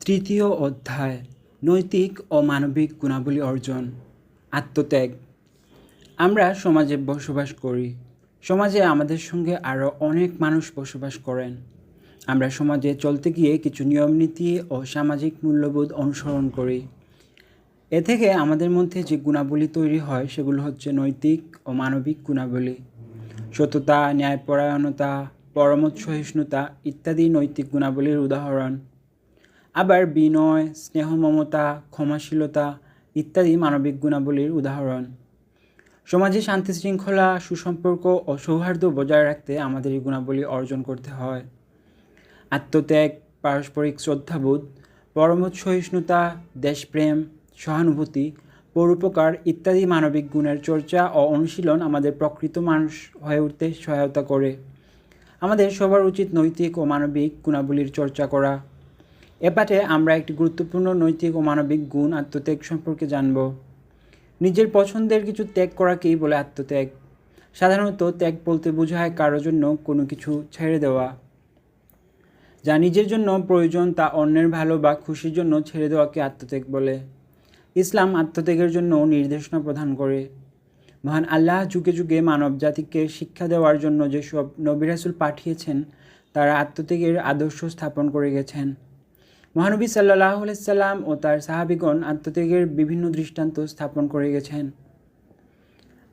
তৃতীয় অধ্যায় নৈতিক ও মানবিক গুণাবলী অর্জন। আত্মত্যাগ। আমরা সমাজে বসবাস করি। সমাজে আমাদের সঙ্গে আরও অনেক মানুষ বসবাস করেন। আমরা সমাজে চলতে গিয়ে কিছু নিয়মনীতি ও সামাজিক মূল্যবোধ অনুসরণ করি। এ থেকে আমাদের মধ্যে যে গুণাবলী তৈরি হয় সেগুলো হচ্ছে নৈতিক ও মানবিক গুণাবলী। সততা, ন্যায়পরায়ণতা, পরমত সহিষ্ণুতা ইত্যাদি নৈতিক গুণাবলীর উদাহরণ। আবার বিনয়, স্নেহ, মমতা, ক্ষমাশীলতা ইত্যাদি মানবিক গুণাবলীর উদাহরণ। সমাজে শান্তি শৃঙ্খলা, সুসম্পর্ক ও সৌহার্দ্য বজায় রাখতে আমাদের এই গুণাবলী অর্জন করতে হয়। আত্মত্যাগ, পারস্পরিক শ্রদ্ধাবোধ, পরমত সহিষ্ণুতা, দেশপ্রেম, সহানুভূতি, পরোপকার ইত্যাদি মানবিক গুণের চর্চা ও অনুশীলন আমাদের প্রকৃত মানুষ হয়ে উঠতে সহায়তা করে। আমাদের সবার উচিত নৈতিক ও মানবিক গুণাবলীর চর্চা করা। এ পাঠে আমরা একটি গুরুত্বপূর্ণ নৈতিক ও মানবিক গুণ আত্মত্যাগ সম্পর্কে জানব। নিজের পছন্দের কিছু ত্যাগ করাকেই বলে আত্মত্যাগ। সাধারণত ত্যাগ বলতে বোঝায় কারোর জন্য কোনো কিছু ছেড়ে দেওয়া। যা নিজের জন্য প্রয়োজন তা অন্যের ভালো বা খুশির জন্য ছেড়ে দেওয়াকে আত্মত্যাগ বলে। ইসলাম আত্মত্যাগের জন্য নির্দেশনা প্রদান করে। মহান আল্লাহ যুগে যুগে মানব জাতিকে শিক্ষা দেওয়ার জন্য যেসব নবী রাসূল পাঠিয়েছেন তারা আত্মত্যাগের আদর্শ স্থাপন করে গেছেন। মহানবী সাল্লাল্লাহু আলাইহি সাল্লাম ও তার সাহাবীগণ আত্মত্যাগের বিভিন্ন দৃষ্টান্ত স্থাপন করে গেছেন।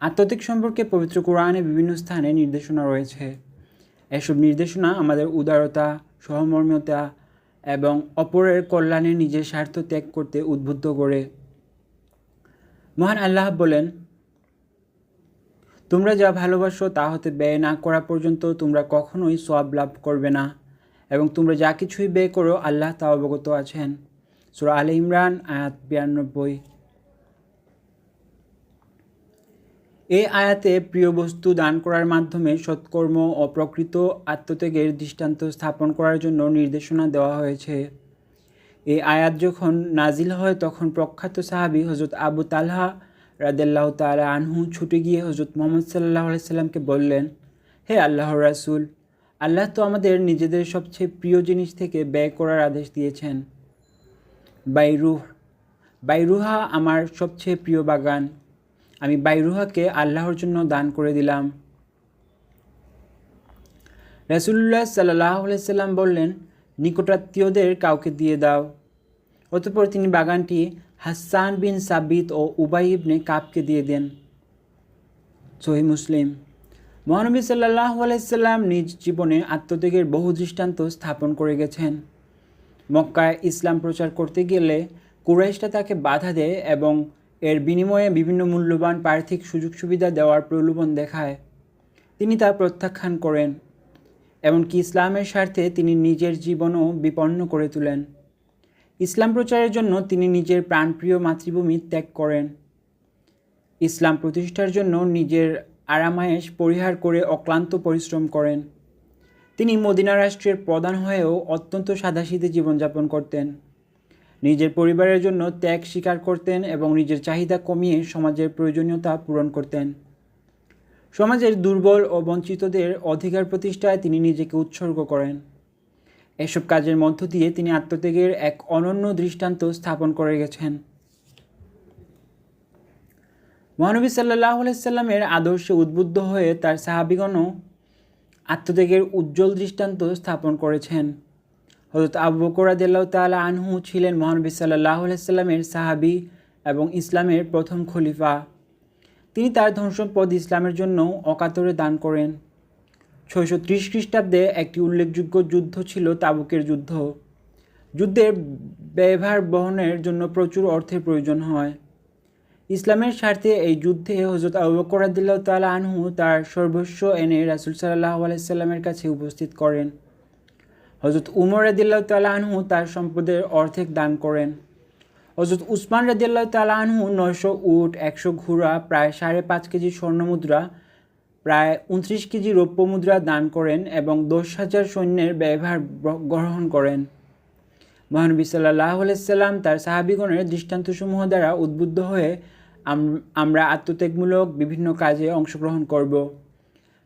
আত্মত্যাগ সম্পর্কে পবিত্র কোরআনে বিভিন্ন স্থানে নির্দেশনা রয়েছে। এসব নির্দেশনা আমাদের উদারতা, সহমর্মিতা এবং অপরের কল্যাণে নিজের স্বার্থ ত্যাগ করতে উদ্বুদ্ধ করে। মহান আল্লাহ বলেন, তোমরা যা ভালোবাসো তা হতে ব্যয় না করা পর্যন্ত তোমরা কখনোই সওয়াব লাভ করবে না, এবং তোমরা যা কিছুই ব্যয় করো আল্লাহ তা অবগত আছেন। সূরা আলে ইমরান আয়াত 92। এই আয়াতে প্রিয় বস্তু দান করার মাধ্যমে সৎকর্ম ও প্রকৃত আত্মত্যাগের দৃষ্টান্ত স্থাপন করার জন্য নির্দেশনা দেওয়া হয়েছে। এই আয়াত যখন নাজিল হয় তখন প্রখ্যাত সাহাবী হযরত আবু তালহা রাদিয়াল্লাহু তাআলা আনহু ছুটে গিয়ে হযরত মুহাম্মদ সাল্লাল্লাহু আলাইহি সাল্লামকে বললেন, হে আল্লাহর রাসূল, আল্লাহ তো আমাদের নিজেদের সবচেয়ে প্রিয় জিনিস থেকে ব্যয় করার আদেশ দিয়েছেন। বাইরুহা আমার সবচেয়ে প্রিয় বাগান। আমি বাইরুহাকে আল্লাহর জন্য দান করে দিলাম। রাসূলুল্লাহ সাল্লাল্লাহু আলাইহি সাল্লাম বললেন, নিকটাত্মীয়দের কাউকে দিয়ে দাও। অতঃপর তিনি বাগানটি হাসান বিন সাবিত ও উবাই ইবনে কাবকে দিয়ে দেন। সহিহ মুসলিম। মহানবী সাল্লাল্লাহু আলাইহি সাল্লাম নিজ জীবনে আত্মত্যাগের বহু দৃষ্টান্ত স্থাপন করে গেছেন। মক্কায় ইসলাম প্রচার করতে গেলে কুরাইশরা তাকে বাধা দেয় এবং এর বিনিময়ে বিভিন্ন মূল্যবান পার্থিব সুযোগ সুবিধা দেওয়ার প্রলোভন দেখায়। তিনি তা প্রত্যাখ্যান করেন। এমনকি ইসলামের স্বার্থে তিনি নিজের জীবনও বিপন্ন করে তোলেন। ইসলাম প্রচারের জন্য তিনি নিজের প্রাণপ্রিয় মাতৃভূমি ত্যাগ করেন। ইসলাম প্রতিষ্ঠার জন্য নিজের আরামায়েশ পরিহার করে অক্লান্ত পরিশ্রম করেন। তিনি মদিনা রাষ্ট্রের প্রধান হয়েও অত্যন্ত সাদাসিধে জীবনযাপন করতেন। নিজের পরিবারের জন্য ত্যাগ স্বীকার করতেন এবং নিজের চাহিদা কমিয়ে সমাজের প্রয়োজনীয়তা পূরণ করতেন। সমাজের দুর্বল ও বঞ্চিতদের অধিকার প্রতিষ্ঠায় তিনি নিজেকে উৎসর্গ করেন। এসব কাজের মধ্য দিয়ে তিনি আত্মত্যাগের এক অনন্য দৃষ্টান্ত স্থাপন করে গেছেন। মহানবী সাল্লাল্লাহু আলাইহি সাল্লামের আদর্শে উদ্বুদ্ধ হয়ে তার সাহাবীগণও আত্মত্যাগের উজ্জ্বল দৃষ্টান্ত স্থাপন করেছেন। হযরত আবু বকর রাদিয়াল্লাহু তাআলা আনহু ছিলেন মহানবী সাল্লাল্লাহু আলাইহি সাল্লামের সাহাবী এবং ইসলামের প্রথম খলিফা। তিনি তার ধনসম্পদ ইসলামের জন্য অকাতরে দান করেন। 630 খ্রিস্টাব্দে একটি উল্লেখযোগ্য যুদ্ধ ছিল তাবুকের যুদ্ধ। যুদ্ধের ব্যয়ভার বহনের জন্য প্রচুর অর্থের প্রয়োজন হয়। ইসলামের স্বার্থে এই যুদ্ধে হযরত আবু বকর রাদিয়াল্লাহু তাআলা আনহু তার সর্বস্ব এনে রাসূল সাল্লাল্লাহু আলাইহি সাল্লামের কাছে উপস্থিত করেন। হযরত উমর রাদিয়াল্লাহু তাআলা আনহু তার সম্পদের অর্ধেক দান করেন। হযরত উসমান রাদিয়াল্লাহু তাআলা আনহু 900 উট, 100 ঘোড়া, প্রায় 5.5 কেজি স্বর্ণমুদ্রা, প্রায় 29 কেজি রৌপ্য মুদ্রা দান করেন এবং 10,000 সৈন্যের ব্যয়ভার গ্রহণ করেন। মহানবী সাল্লাল্লাহু আলাইহি সাল্লাম তার সাহাবীগণের দৃষ্টান্তসমূহ দ্বারা উদ্বুদ্ধ হয়ে আমরা আত্মত্যাগমূলক বিভিন্ন কাজে অংশগ্রহণ করব।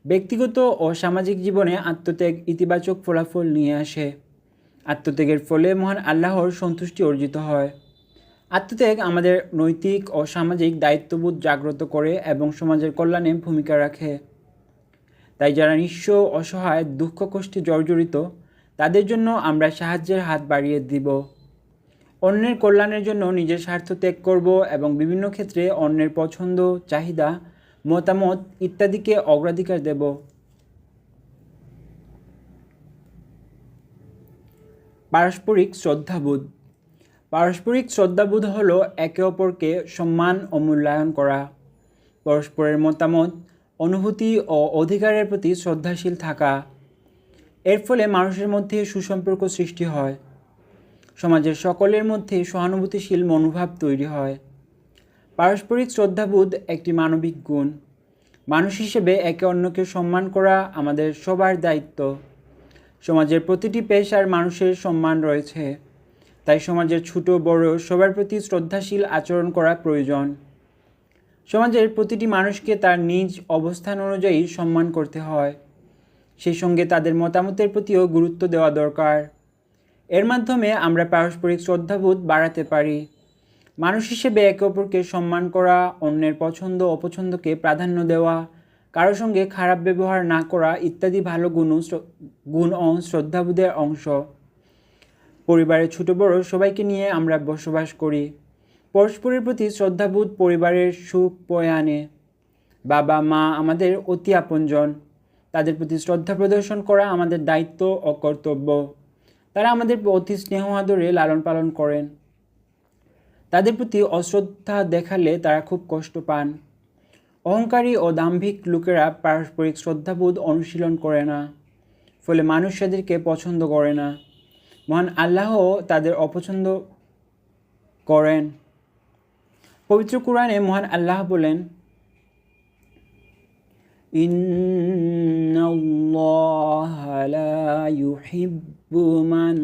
ব্যক্তিগত ও সামাজিক জীবনে আত্মত্যাগ ইতিবাচক ফলাফল নিয়ে আসে। আত্মত্যাগের ফলে মহান আল্লাহর সন্তুষ্টি অর্জিত হয়। আত্মত্যাগ আমাদের নৈতিক ও সামাজিক দায়িত্ববোধ জাগ্রত করে এবং সমাজের কল্যাণে ভূমিকা রাখে। তাই যারা নিঃস্ব, অসহায়, দুঃখ কষ্টে জর্জরিত, তাদের জন্য আমরা সাহায্যের হাত বাড়িয়ে দিব। অন্যের কল্যাণের জন্য নিজের স্বার্থ ত্যাগ করব এবং বিভিন্ন ক্ষেত্রে অন্যের পছন্দ, চাহিদা, মতামত ইত্যাদিকে অগ্রাধিকার দেব। পারস্পরিক শ্রদ্ধাবোধ। পারস্পরিক শ্রদ্ধাবোধ হলো একে অপরকে সম্মান ও মূল্যায়ন করা, পরস্পরের মতামত, অনুভূতি ও অধিকারের প্রতি শ্রদ্ধাশীল থাকা। এর ফলে মানুষের মধ্যে সুসম্পর্ক সৃষ্টি হয়, সমাজের সকলের মধ্যে সহানুভূতিশীল মনোভাব তৈরি হয়। পারস্পরিক শ্রদ্ধাবোধ একটি মানবিক গুণ। মানুষ হিসেবে একে অন্যকে সম্মান করা আমাদের সবার দায়িত্ব। সমাজের প্রতিটি পেশার মানুষের সম্মান রয়েছে, তাই সমাজের ছোট বড় সবার প্রতি শ্রদ্ধাশীল আচরণ করা প্রয়োজন। সমাজের প্রতিটি মানুষকে তার নিজ অবস্থান অনুযায়ী সম্মান করতে হয়, সেই সঙ্গে তাদের মতামতের প্রতিও গুরুত্ব দেওয়া দরকার। এর মাধ্যমে আমরা পারস্পরিক শ্রদ্ধাবোধ বাড়াতে পারি। মানুষ হিসেবে একে অপরকে সম্মান করা, অন্যের পছন্দ অপছন্দকে প্রাধান্য দেওয়া, কারো সঙ্গে খারাপ ব্যবহার না করা ইত্যাদি ভালো গুণ ও শ্রদ্ধাবোধের অংশ। পরিবারের ছোট বড় সবাইকে নিয়ে আমরা বসবাস করি। পরস্পরের প্রতি শ্রদ্ধাবোধ পরিবারের সুখ বয়ে আনে। বাবা মা আমাদের অতি আপনজন, তাদের প্রতি শ্রদ্ধা প্রদর্শন করা আমাদের দায়িত্ব ও কর্তব্য। তারা আমাদের অতি স্নেহ আদরে লালন পালন করেন। তাদের প্রতি অশ্রদ্ধা দেখালে তারা খুব কষ্ট পান। অহংকারী ও দাম্ভিক লোকেরা পারস্পরিক শ্রদ্ধাবোধ অনুশীলন করে না, ফলে মানুষ তাদেরকে পছন্দ করে না। মহান আল্লাহ তাদের অপছন্দ করেন। পবিত্র কুরআনে মহান আল্লাহ বলেন, ইন্নাল্লাহা লা ইউহিব্বু মান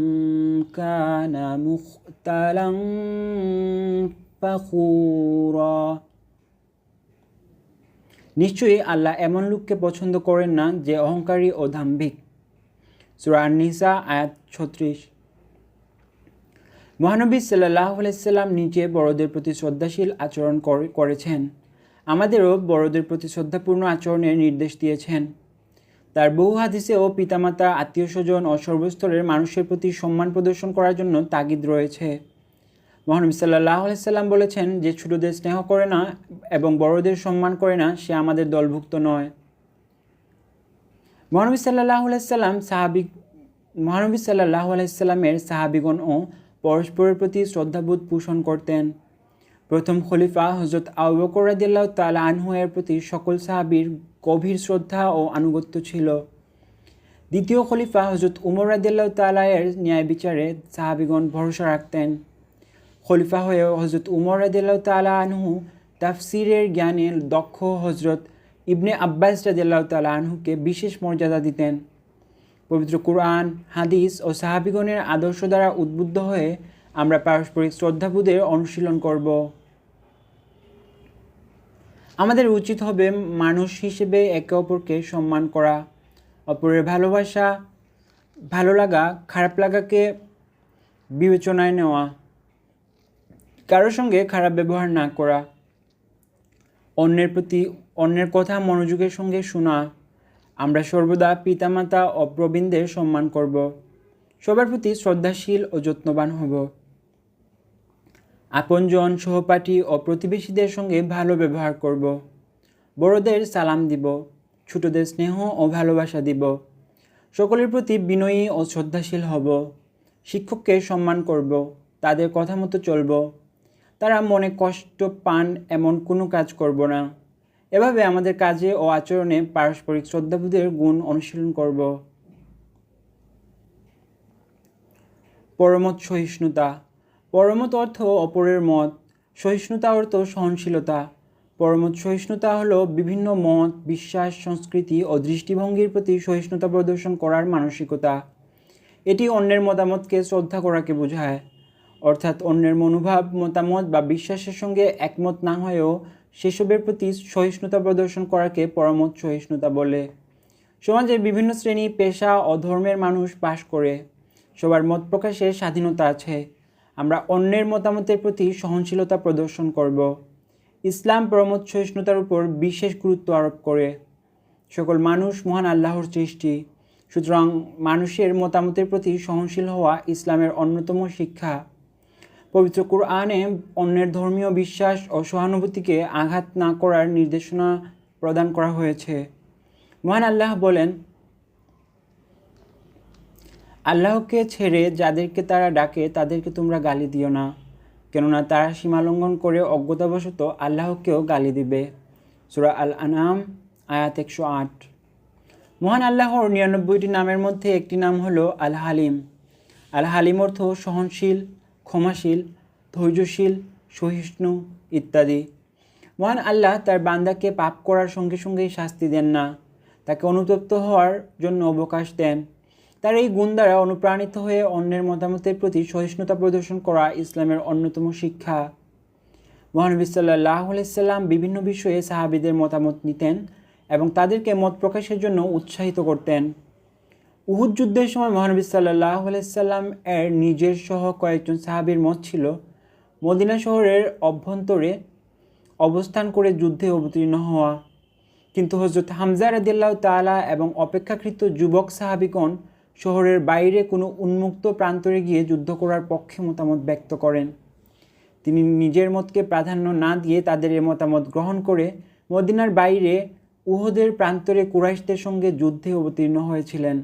কানা মুখতালান ফাখুরা। নিশ্চয়ই আল্লাহ এমন লোককে পছন্দ করেন না যে অহংকারী ও দাম্ভিক। সূরা আন-নিসা আয়াত 36। মহানবী সাল্লাল্লাহু আলাইহি সাল্লাম নিজে বড়দের প্রতি শ্রদ্ধাশীল আচরণ করেছেন। আমাদেরও বড়দের প্রতি শ্রদ্ধাপূর্ণ আচরণের নির্দেশ দিয়েছেন। তার বহু হাদিসেও পিতামাতা, আত্মীয় স্বজন ও সর্বস্তরের মানুষের প্রতি সম্মান প্রদর্শন করার জন্য তাগিদ রয়েছে। মহানবী সাল্লাল্লাহু আলাইহি সাল্লাম বলেছেন, যে ছোটদের স্নেহ করে না এবং বড়দের সম্মান করে না, সে আমাদের দলভুক্ত নয়। মহানবী সাল্লাল্লাহু আলাইহি সাল্লামের সাহাবীগণও পরস্পরের প্রতি শ্রদ্ধাবোধ পোষণ করতেন। প্রথম খলিফা হযরত আবু বকর রাদিয়াল্লাহু তাআলা আনহু এর প্রতি সকল সাহাবীর গভীর শ্রদ্ধা ও আনুগত্য ছিল। দ্বিতীয় খলিফা হযরত উমর রাদিয়াল্লাহু তাআলা এর ন্যায় বিচারে সাহাবীগণ ভরসা রাখতেন। খলিফা হয়ে হযরত উমর রাদিয়াল্লাহু তাআলা আনহু তাফসীরের জ্ঞানে দক্ষ হযরত ইবনে আব্বাস রাদিয়াল্লাহু তাআলা আনহুকে বিশেষ মর্যাদা দিতেন। পবিত্র কুরআন, হাদিস ও সাহাবীগণের আদর্শ দ্বারা উদ্বুদ্ধ হয়ে আমরা পারস্পরিক শ্রদ্ধাবোধের অনুশীলন করব। আমাদের উচিত হবে মানুষ হিসেবে একে অপরকে সম্মান করা, অপরের ভালোবাসা, ভালো লাগা, খারাপ লাগাকে বিবেচনায় নেওয়া, কারোর সঙ্গে খারাপ ব্যবহার না করা, অন্যের কথা মনোযোগের সঙ্গে শোনা। আমরা সর্বদা পিতামাতা ও প্রবীণদের সম্মান করব, সবার প্রতি শ্রদ্ধাশীল ও যত্নবান হব। আপনজন, সহপাঠী ও প্রতিবেশীদের সঙ্গে ভালো ব্যবহার করব। বড়দের সালাম দিব, ছোটদের স্নেহ ও ভালোবাসা দিব। সকলের প্রতি বিনয়ী ও শ্রদ্ধাশীল হব। শিক্ষককে সম্মান করব, তাদের কথা মতো চলব। তারা মনে কষ্ট পান এমন কোনো কাজ করব না। এভাবে আমাদের কাজে ও আচরণে পারস্পরিক শ্রদ্ধাবোধের গুণ অনুশীলন করব। পরমত সহিষ্ণুতা। পরমত অর্থ অপরের মত, সহিষ্ণুতা অর্থ সহনশীলতা। পরমত সহিষ্ণুতা হলো বিভিন্ন মত, বিশ্বাস, সংস্কৃতি ও দৃষ্টিভঙ্গির প্রতি সহিষ্ণুতা প্রদর্শন করার মানসিকতা। এটি অন্যের মতামতকে শ্রদ্ধা করাকে বোঝায়, অর্থাৎ অন্যের মনোভাব, মতামত বা বিশ্বাসের সঙ্গে একমত না হয়েও সেসবের প্রতি সহিষ্ণুতা প্রদর্শন করাকে পরমত সহিষ্ণুতা বলে। সমাজে বিভিন্ন শ্রেণী, পেশা ও ধর্মের মানুষ বাস করে। সবার মত প্রকাশের স্বাধীনতা আছে। আমরা অন্যের মতামতের প্রতি সহনশীলতা প্রদর্শন করব। ইসলাম পরমত সহিষ্ণুতার উপর বিশেষ গুরুত্ব আরোপ করে। সকল মানুষ মহান আল্লাহর সৃষ্টি, সুতরাং মানুষের মতামতের প্রতি সহনশীল হওয়া ইসলামের অন্যতম শিক্ষা। পবিত্র কুরআনে অন্যের ধর্মীয় বিশ্বাস ও সহানুভূতিকে আঘাত না করার নির্দেশনা প্রদান করা হয়েছে। মহান আল্লাহ বলেন, আল্লাহকে ছেড়ে যাদেরকে তারা ডাকে তাদেরকে তোমরা গালি দিও না, কেননা তারা সীমালঙ্ঘন করে অজ্ঞতাবশত আল্লাহকেও গালি দিবে। সূরা আল আনআম আয়াত 108। মহান আল্লাহর 99টি নামের মধ্যে একটি নাম হলো আল হালিম। আল হালিম অর্থ সহনশীল, ক্ষমাশীল, ধৈর্যশীল, সহিষ্ণু ইত্যাদি। মহান আল্লাহ তার বান্দাকে পাপ করার সঙ্গে সঙ্গেই শাস্তি দেন না, তাকে অনুতপ্ত হওয়ার জন্য অবকাশ দেন। তার এই গুণ দ্বারা অনুপ্রাণিত হয়ে অন্যের মতামতের প্রতি সহিষ্ণুতা প্রদর্শন করা ইসলামের অন্যতম শিক্ষা। মহানবী সাল্লাল্লাহু আলাইহি সাল্লাম বিভিন্ন বিষয়ে সাহাবীদের মতামত নিতেন এবং তাদেরকে মত প্রকাশের জন্য উৎসাহিত করতেন। উহুদ যুদ্ধের সময় মহানবী সাল্লাল্লাহু আলাইহি সাল্লাম এর নিজের সহ কয়েকজন সাহাবীর মত ছিল মদিনা শহরের অভ্যন্তরে অবস্থান করে যুদ্ধে অবতীর্ণ হওয়া, কিন্তু হযরত হামজা রাদিয়াল্লাহু তাআলা এবং অপেক্ষাকৃত যুবক সাহাবীগণ শহরের বাইরে কোনো উন্মুক্ত প্রান্তরে গিয়ে যুদ্ধ করার পক্ষে মতামত ব্যক্ত করেন। তিনি নিজের মতকে প্রাধান্য না দিয়ে তাদের এ মতামত গ্রহণ করে মদিনার বাইরে উহুদের প্রান্তরে কুরাইশদের সঙ্গে যুদ্ধে অবতীর্ণ হয়েছিলেন।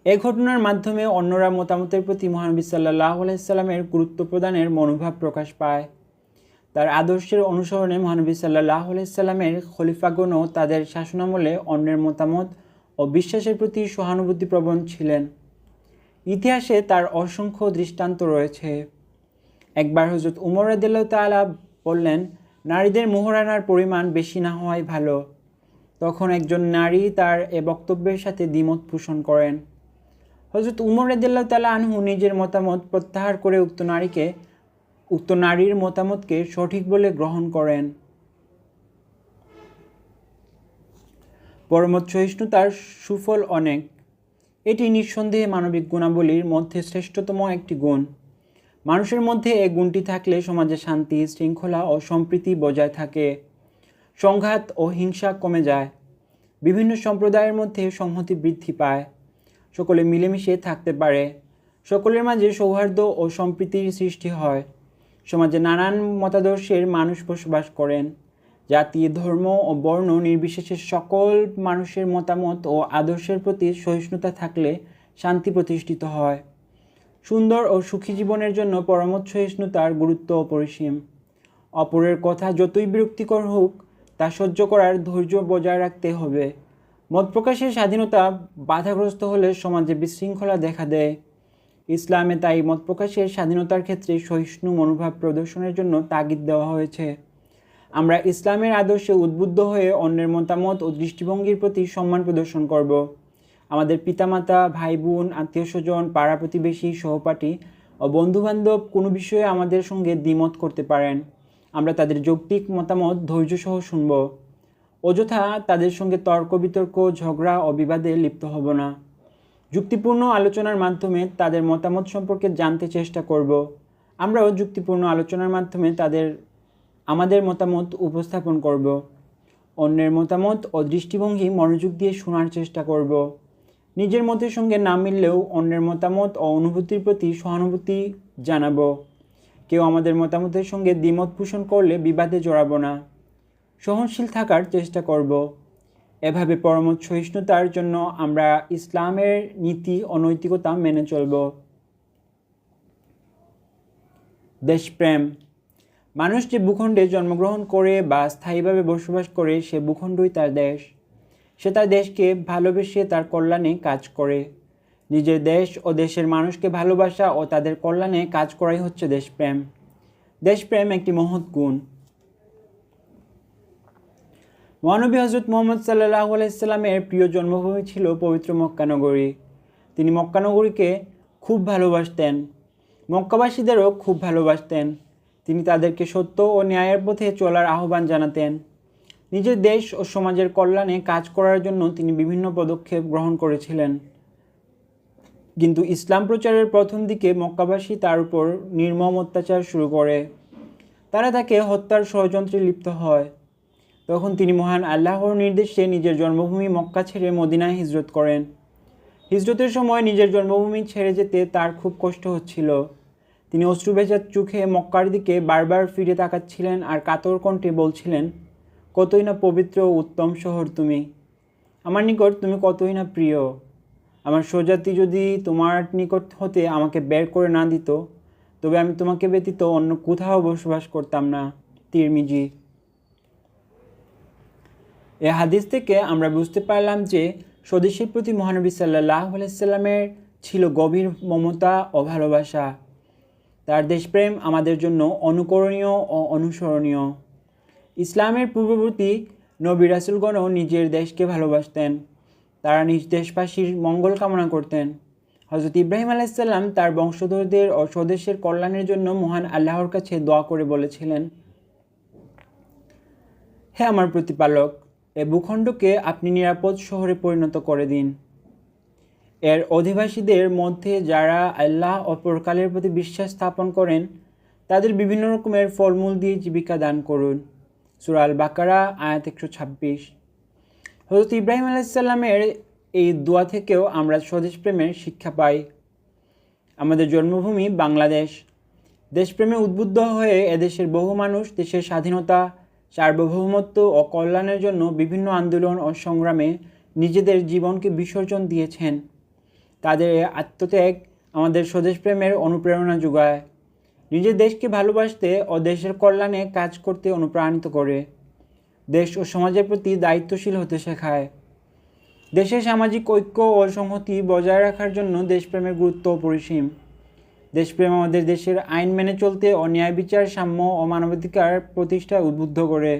এই ঘটনার মাধ্যমে অন্যরা মতামতের প্রতি মহানবী সাল্লাল্লাহু আলাইহি সাল্লামের গুরুত্ব প্রদানের মনোভাব প্রকাশ পায়। তার আদর্শের অনুসরণে মহানবী সাল্লাল্লাহু আলাইহি সাল্লামের খলিফাগণও তাদের শাসনামলে অন্যের মতামত ও বিশ্বাসের প্রতি সহানুভূতিপ্রবণ ছিলেন। ইতিহাসে তার অসংখ্য দৃষ্টান্ত রয়েছে। একবার হযরত উমর রাদিয়াল্লাহু তাআলা বললেন, নারীদের মোহরানার পরিমাণ বেশি না হওয়াই ভালো। তখন একজন নারী তার এ বক্তব্যের সাথে দ্বিমত পোষণ করেন। হযরত উমর রাদিয়াল্লাহু তাআলা আনহু নিজের মতামত প্রত্যাহার করে উক্ত নারীর মতামতকে সঠিক বলে গ্রহণ করেন। পরমত সহিষ্ণুতার সুফল অনেক। এটি নিঃসন্দেহে মানবিক গুণাবলীর মধ্যে শ্রেষ্ঠতম একটি গুণ। মানুষের মধ্যে এই গুণটি থাকলে সমাজে শান্তি, শৃঙ্খলা ও সম্প্রীতি বজায় থাকে, সংঘাত ও হিংসা কমে যায়, বিভিন্ন সম্প্রদায়ের মধ্যে সংহতি বৃদ্ধি পায়, সকলে মিলেমিশে থাকতে পারে, সকলের মাঝে সৌহার্দ্য ও সম্প্রীতির সৃষ্টি হয়। সমাজে নানান মতাদর্শের মানুষ বসবাস করেন। জাতি, ধর্ম ও বর্ণ নির্বিশেষে সকল মানুষের মতামত ও আদর্শের প্রতি সহিষ্ণুতা থাকলে শান্তি প্রতিষ্ঠিত হয়। সুন্দর ও সুখী জীবনের জন্য পরমত সহিষ্ণুতার গুরুত্ব অপরিসীম। অপরের কথা যতই বিরক্তিকর হোক তা সহ্য করার ধৈর্য বজায় রাখতে হবে। মত প্রকাশের স্বাধীনতা বাধাগ্রস্ত হলে সমাজে বিশৃঙ্খলা দেখা দেয়। ইসলামে তাই মত প্রকাশের স্বাধীনতার ক্ষেত্রে সহিষ্ণু মনোভাব প্রদর্শনের জন্য তাগিদ দেওয়া হয়েছে। আমরা ইসলামের আদর্শে উদ্বুদ্ধ হয়ে অন্যের মতামত ও দৃষ্টিভঙ্গির প্রতি সম্মান প্রদর্শন করব। আমাদের পিতামাতা, ভাই বোন, আত্মীয় স্বজন, পাড়া প্রতিবেশী, সহপাঠী ও বন্ধুবান্ধব কোনো বিষয়ে আমাদের সঙ্গে দ্বিমত করতে পারেন। আমরা তাদের যৌক্তিক মতামত ধৈর্যসহ শুনব। অযথা তাদের সঙ্গে তর্ক বিতর্ক, ঝগড়া ও বিবাদে লিপ্ত হব না। যুক্তিপূর্ণ আলোচনার মাধ্যমে তাদের মতামত সম্পর্কে জানতে চেষ্টা করব। আমরাও যুক্তিপূর্ণ আলোচনার মাধ্যমে আমাদের মতামত উপস্থাপন করব। অন্যের মতামত ও দৃষ্টিভঙ্গি মনোযোগ দিয়ে শোনার চেষ্টা করব। নিজের মতের সঙ্গে না মিললেও অন্যের মতামত ও অনুভূতির প্রতি সহানুভূতি জানাবো। কেউ আমাদের মতামতের সঙ্গে দ্বিমত পোষণ করলে বিবাদে জড়াবো না, সহনশীল থাকার চেষ্টা করব। এভাবে পরমত সহিষ্ণুতার জন্য আমরা ইসলামের নীতি ও নৈতিকতা মেনে চলব। দেশপ্রেম। মানুষ যে ভূখণ্ডে জন্মগ্রহণ করে বা স্থায়ীভাবে বসবাস করে সে ভূখণ্ডই তার দেশ। সে তার দেশকে ভালোবেসে তার কল্যাণে কাজ করে। নিজের দেশ ও দেশের মানুষকে ভালোবাসা ও তাদের কল্যাণে কাজ করাই হচ্ছে দেশপ্রেম। দেশপ্রেম একটি মহৎ গুণ। মহানবী হযরত মুহাম্মদ সাল্লাল্লাহু আলাইহি সাল্লামের প্রিয় জন্মভূমি ছিল পবিত্র মক্কা নগরী। তিনি মক্কা নগরীকে খুব ভালোবাসতেন, মক্কাবাসীদেরও খুব ভালোবাসতেন। তিনি তাদেরকে সত্য ও ন্যায়ের পথে চলার আহ্বান জানাতেন। নিজের দেশ ও সমাজের কল্যাণে কাজ করার জন্য তিনি বিভিন্ন পদক্ষেপ গ্রহণ করেছিলেন। কিন্তু ইসলাম প্রচারের প্রথম দিকে মক্কাবাসী তার উপর নির্মম অত্যাচার শুরু করে। তারা তাকে হত্যার ষড়যন্ত্রে লিপ্ত হয়। তখন তিনি মহান আল্লাহর নির্দেশে নিজের জন্মভূমি মক্কা ছেড়ে মদিনায় হিজরত করেন। হিজরতের সময় নিজের জন্মভূমি ছেড়ে যেতে তার খুব কষ্ট হচ্ছিল। তিনি অশ্রুভেজা চোখে মক্কার দিকে বারবার ফিরে তাকাচ্ছিলেন আর কাতর কণ্ঠে বলছিলেন, কতই না পবিত্র ও উত্তম শহর তুমি, আমার নিকট তুমি কতই না প্রিয়। আমার স্বজাতি যদি তোমার নিকট হতে আমাকে বের করে না দিত, তবে আমি তোমাকে ব্যতীত অন্য কোথাও বসবাস করতাম না। তিরমিজি। এ হাদিস থেকে আমরা বুঝতে পারলাম যে স্বদেশের প্রতি মহানবী সাল্লাল্লাহু আলাইহি সাল্লামের ছিল গভীর মমতা ও ভালোবাসা। তার দেশপ্রেম আমাদের জন্য অনুকরণীয় ও অনুসরণীয়। ইসলামের পূর্ববর্তী নবী রাসূলগণও নিজের দেশকে ভালোবাসতেন। তারা নিজ দেশবাসীর মঙ্গল কামনা করতেন। হযরত ইব্রাহিম আলাইহিস সালাম তার বংশধরদের ও স্বদেশের কল্যাণের জন্য মহান আল্লাহর কাছে দোয়া করে বলেছিলেন, হে আমার প্রতিপালক, এ ভূখণ্ডকে আপনি নিরাপদ শহরে পরিণত করে দিন। এর অধিবাসীদের মধ্যে যারা আল্লাহ ও পরকালের প্রতি বিশ্বাস স্থাপন করেন, তাদের বিভিন্ন রকমের ফলমূল দিয়ে জীবিকা দান করুন। সূরা আল বাকারা আয়াত 126। হযরত ইব্রাহিম আলাইহিস সালামের এই দোয়া থেকেও আমরা স্বদেশপ্রেমের শিক্ষা পাই। আমাদের জন্মভূমি বাংলাদেশ। দেশপ্রেমে উদ্বুদ্ধ হয়ে এদেশের বহু মানুষ দেশের স্বাধীনতা, সার্বভৌমত্ব ও কল্যাণের জন্য বিভিন্ন আন্দোলন ও সংগ্রামে নিজেদের জীবনকে বিসর্জন দিয়েছেন। তাদের আত্মত্যাগ আমাদের স্বদেশপ্রেমের অনুপ্রেরণা যোগায়, নিজের দেশকে ভালোবাসতে ও দেশের কল্যাণে কাজ করতে অনুপ্রাণিত করে, দেশ ও সমাজের প্রতি দায়িত্বশীল হতে শেখায়। দেশের সামাজিক ঐক্য ও সংহতি বজায় রাখার জন্য দেশপ্রেমের গুরুত্ব অপরিসীম। দেশপ্রেম আমাদের দেশের আইন মেনে চলতে ও ন্যায় বিচার, সাম্য ও মানবাধিকার প্রতিষ্ঠায় উদ্বুদ্ধ করে।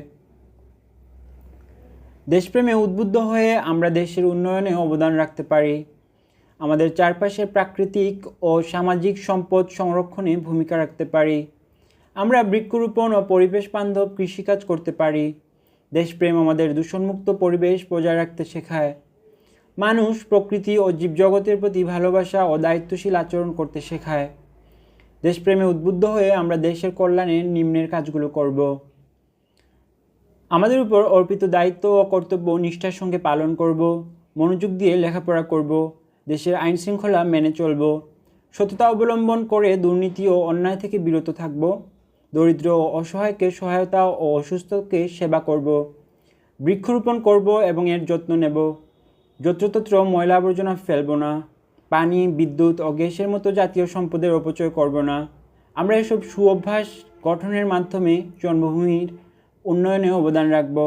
দেশপ্রেমে উদ্বুদ্ধ হয়ে আমরা দেশের উন্নয়নে অবদান রাখতে পারি। আমাদের চারপাশের প্রাকৃতিক ও সামাজিক সম্পদ সংরক্ষণে ভূমিকা রাখতে পারি। আমরা বৃক্ষরোপণ ও পরিবেশ বান্ধব কৃষিকাজ করতে পারি। দেশপ্রেম আমাদের দূষণমুক্ত পরিবেশ বজায় রাখতে শেখায়। মানুষ, প্রকৃতি ও জীবজগতের প্রতি ভালোবাসা ও দায়িত্বশীল আচরণ করতে শেখায়। দেশপ্রেমে উদ্বুদ্ধ হয়ে আমরা দেশের কল্যাণে নিম্নের কাজগুলো করব। আমাদের উপর অর্পিত দায়িত্ব ও কর্তব্য নিষ্ঠার সঙ্গে পালন করব, মনোযোগ দিয়ে লেখাপড়া করব, দেশের আইন শৃঙ্খলা মেনে চলব, সততা অবলম্বন করে দুর্নীতি ও অন্যায় থেকে বিরত থাকব, দরিদ্র ও অসহায়কে সহায়তা ও অসুস্থকে সেবা করব, বৃক্ষরোপণ করব এবং এর যত্ন নেব, যত্রতত্র ময়লা আবর্জনা ফেলব না, পানি, বিদ্যুৎ ও গ্যাসের মতো জাতীয় সম্পদের অপচয় করব না। আমরা এসব সুঅভ্যাস গঠনের মাধ্যমে জন্মভূমির উন্নয়নে অবদান রাখব।